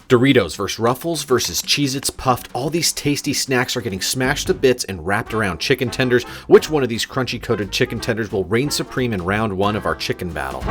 Doritos versus Ruffles versus Cheez-It Puff'd. All these tasty snacks are getting smashed to bits and wrapped around chicken tenders. Which one of these crunchy coated chicken tenders will reign supreme in round one of our chicken battle?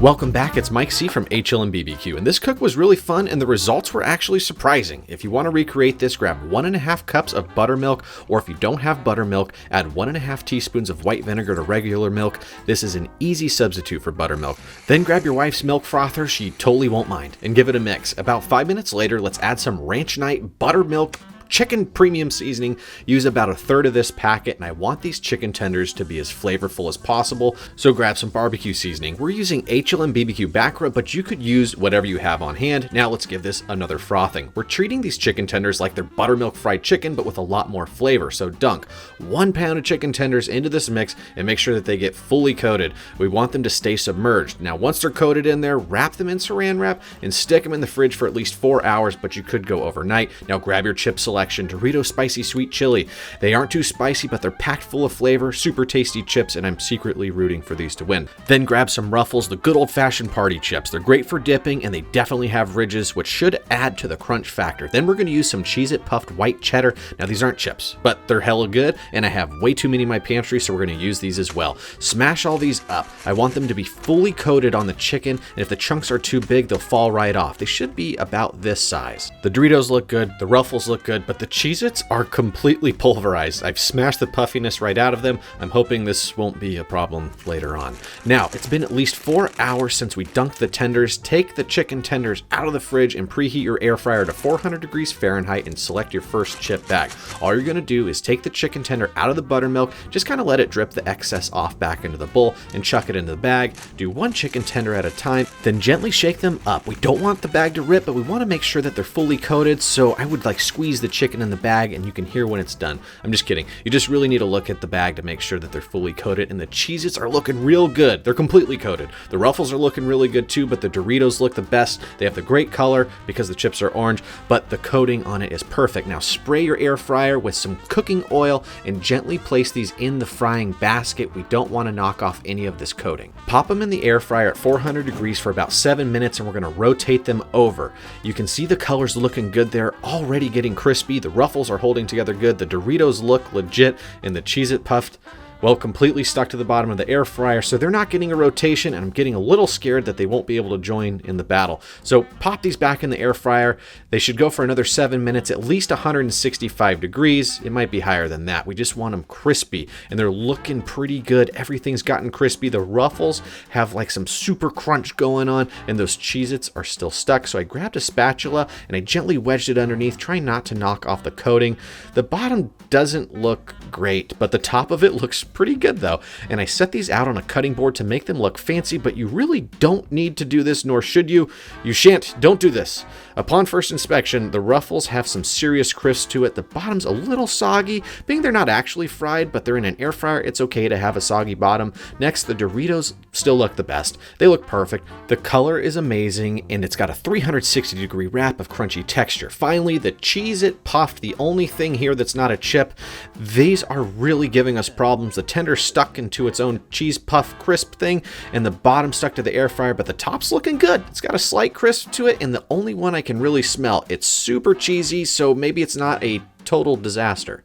Welcome back, it's Mike C from HLMBBQ, and this cook was really fun and the results were actually surprising. If you want to recreate this, grab 1.5 cups of buttermilk, or if you don't have buttermilk, add 1.5 teaspoons of white vinegar to regular milk. This is an easy substitute for buttermilk. Then grab your wife's milk frother, she totally won't mind, and give it a mix. About 5 minutes later, let's add some Ranch Night buttermilk chicken premium seasoning. Use about 1/3 of this packet, and I want these chicken tenders to be as flavorful as possible, so grab some barbecue seasoning. We're using HLMBBQ back rub, but you could use whatever you have on hand. Now let's give this another frothing. We're treating these chicken tenders like they're buttermilk fried chicken, but with a lot more flavor. So dunk 1 pound of chicken tenders into this mix and make sure that they get fully coated. We want them to stay submerged. Now once they're coated in there, wrap them in saran wrap and stick them in the fridge for at least 4 hours, but you could go overnight. Now grab your chip selection. Doritos Spicy Sweet Chili. They aren't too spicy, but they're packed full of flavor, super tasty chips, and I'm secretly rooting for these to win. Then grab some Ruffles, the good old-fashioned party chips. They're great for dipping, and they definitely have ridges, which should add to the crunch factor. Then we're going to use some Cheez-It Puff'd white cheddar. Now these aren't chips, but they're hella good, and I have way too many in my pantry, so we're going to use these as well. Smash all these up. I want them to be fully coated on the chicken, and if the chunks are too big, they'll fall right off. They should be about this size. The Doritos look good, the Ruffles look good, but the Cheez-Its are completely pulverized. I've smashed the puffiness right out of them. I'm hoping this won't be a problem later on. Now, it's been at least 4 hours since we dunked the tenders. Take the chicken tenders out of the fridge and preheat your air fryer to 400 degrees Fahrenheit and select your first chip bag. All you're gonna do is take the chicken tender out of the buttermilk, just kind of let it drip the excess off back into the bowl and chuck it into the bag. Do 1 chicken tender at a time, then gently shake them up. We don't want the bag to rip, but we want to make sure that they're fully coated, so I would squeeze the chicken in the bag and you can hear when it's done. I'm just kidding. You just really need to look at the bag to make sure that they're fully coated, and the Cheez-Its are looking real good. They're completely coated. The Ruffles are looking really good too, but the Doritos look the best. They have the great color because the chips are orange, but the coating on it is perfect. Now spray your air fryer with some cooking oil and gently place these in the frying basket. We don't want to knock off any of this coating. Pop them in the air fryer at 400 degrees for about 7 minutes, and we're going to rotate them over. You can see the colors looking good. They're already getting crispy. The Ruffles are holding together good. The Doritos look legit, and the Cheez-It Puff'd, well, completely stuck to the bottom of the air fryer, so they're not getting a rotation, and I'm getting a little scared that they won't be able to join in the battle. So pop these back in the air fryer. They should go for another 7 minutes, at least 165 degrees. It might be higher than that. We just want them crispy, and they're looking pretty good. Everything's gotten crispy. The Ruffles have some super crunch going on, and those Cheez-Its are still stuck. So I grabbed a spatula and I gently wedged it underneath, trying not to knock off the coating. The bottom doesn't look great, but the top of it looks pretty good though. And I set these out on a cutting board to make them look fancy, but you really don't need to do this, nor should you. You shan't. Don't do this. Upon first inspection, the Ruffles have some serious crisp to it. The bottom's a little soggy, being they're not actually fried, but they're in an air fryer. It's okay to have a soggy bottom. Next, the Doritos still look the best. They look perfect. The color is amazing, and it's got a 360-degree wrap of crunchy texture. Finally, the Cheez-It Puff'd, the only thing here that's not a chip. These are really giving us problems. The tender stuck into its own cheese puff crisp thing, and the bottom stuck to the air fryer, but the top's looking good. It's got a slight crisp to it, and the only one I can really smell. It's super cheesy, so maybe it's not a total disaster.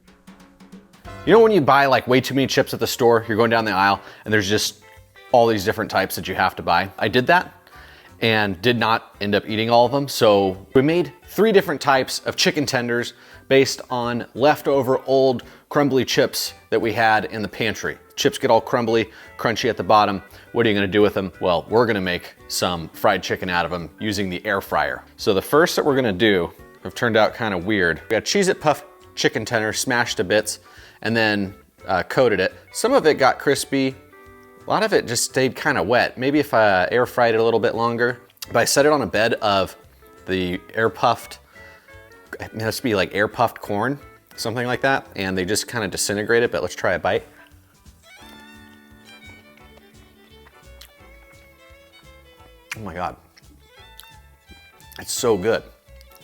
You know when you buy way too many chips at the store, you're going down the aisle, and there's just all these different types that you have to buy? I did that and did not end up eating all of them. So we made 3 different types of chicken tenders based on leftover old crumbly chips that we had in the pantry. Chips get all crumbly, crunchy at the bottom. What are you gonna do with them? Well, we're gonna make some fried chicken out of them using the air fryer. So the first that we're gonna do have turned out kind of weird. We got Cheez-It Puff'd chicken tender smashed to bits and then coated it. Some of it got crispy. A lot of it just stayed kind of wet. Maybe if I air fried it a little bit longer. But I set it on a bed of the air puffed, it must be air puffed corn, something like that. And they just kind of disintegrated, but let's try a bite. Oh my God. It's so good.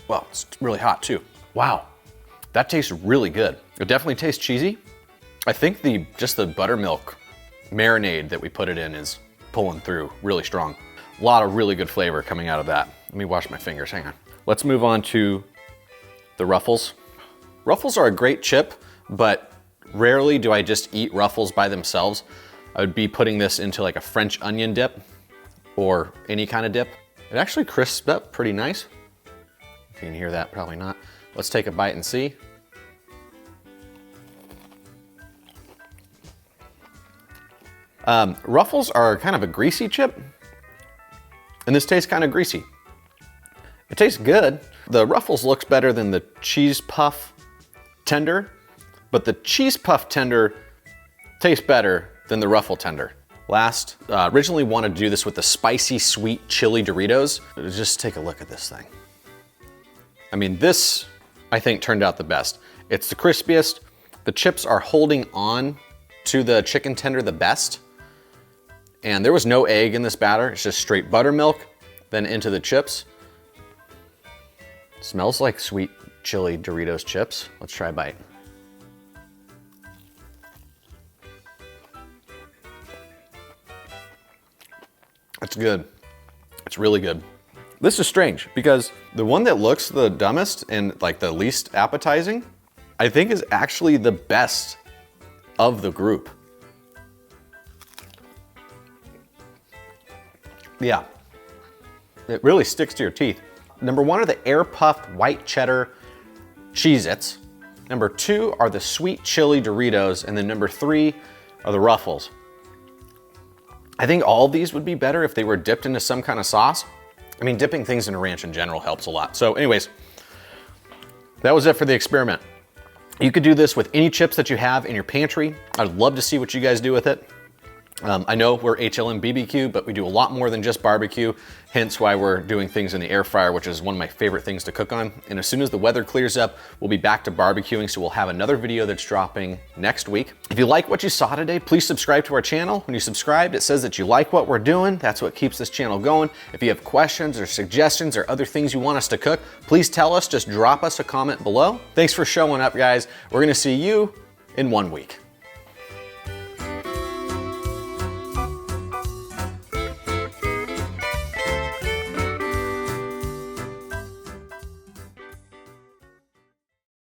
Well, it's really hot too. Wow, that tastes really good. It definitely tastes cheesy. I think just the buttermilk marinade that we put it in is pulling through really strong. A lot of really good flavor coming out of that. Let me wash my fingers, hang on. Let's move on to the Ruffles. Ruffles are a great chip, but rarely do I just eat Ruffles by themselves. I would be putting this into like a French onion dip or any kind of dip. It actually crisps up pretty nice. If you can hear that, probably not. Let's take a bite and see. Ruffles are kind of a greasy chip, and this tastes kind of greasy. It tastes good. The Ruffles looks better than the cheese puff tender, but the cheese puff tender tastes better than the Ruffle tender. Last, originally wanted to do this with the spicy sweet chili Doritos. Just take a look at this thing. I mean, this I think turned out the best. It's the crispiest. The chips are holding on to the chicken tender the best. And there was no egg in this batter. It's just straight buttermilk, then into the chips. Smells like sweet chili Doritos chips. Let's try a bite. It's good. It's really good. This is strange because the one that looks the dumbest and like the least appetizing, I think is actually the best of the group. Yeah, it really sticks to your teeth. Number one are the air puffed white cheddar Cheez-Its. Number two are the sweet chili Doritos. And then number three are the Ruffles. I think all of these would be better if they were dipped into some kind of sauce. I mean, dipping things in a ranch in general helps a lot. So anyways, that was it for the experiment. You could do this with any chips that you have in your pantry. I'd love to see what you guys do with it. I know we're HLMBBQ, but we do a lot more than just barbecue, hence why we're doing things in the air fryer, which is one of my favorite things to cook on. And as soon as the weather clears up, we'll be back to barbecuing, so we'll have another video that's dropping next week. If you like what you saw today, please subscribe to our channel. When you subscribed, it says that you like what we're doing. That's what keeps this channel going. If you have questions or suggestions or other things you want us to cook, please tell us, just drop us a comment below. Thanks for showing up, guys. We're gonna see you in 1 week.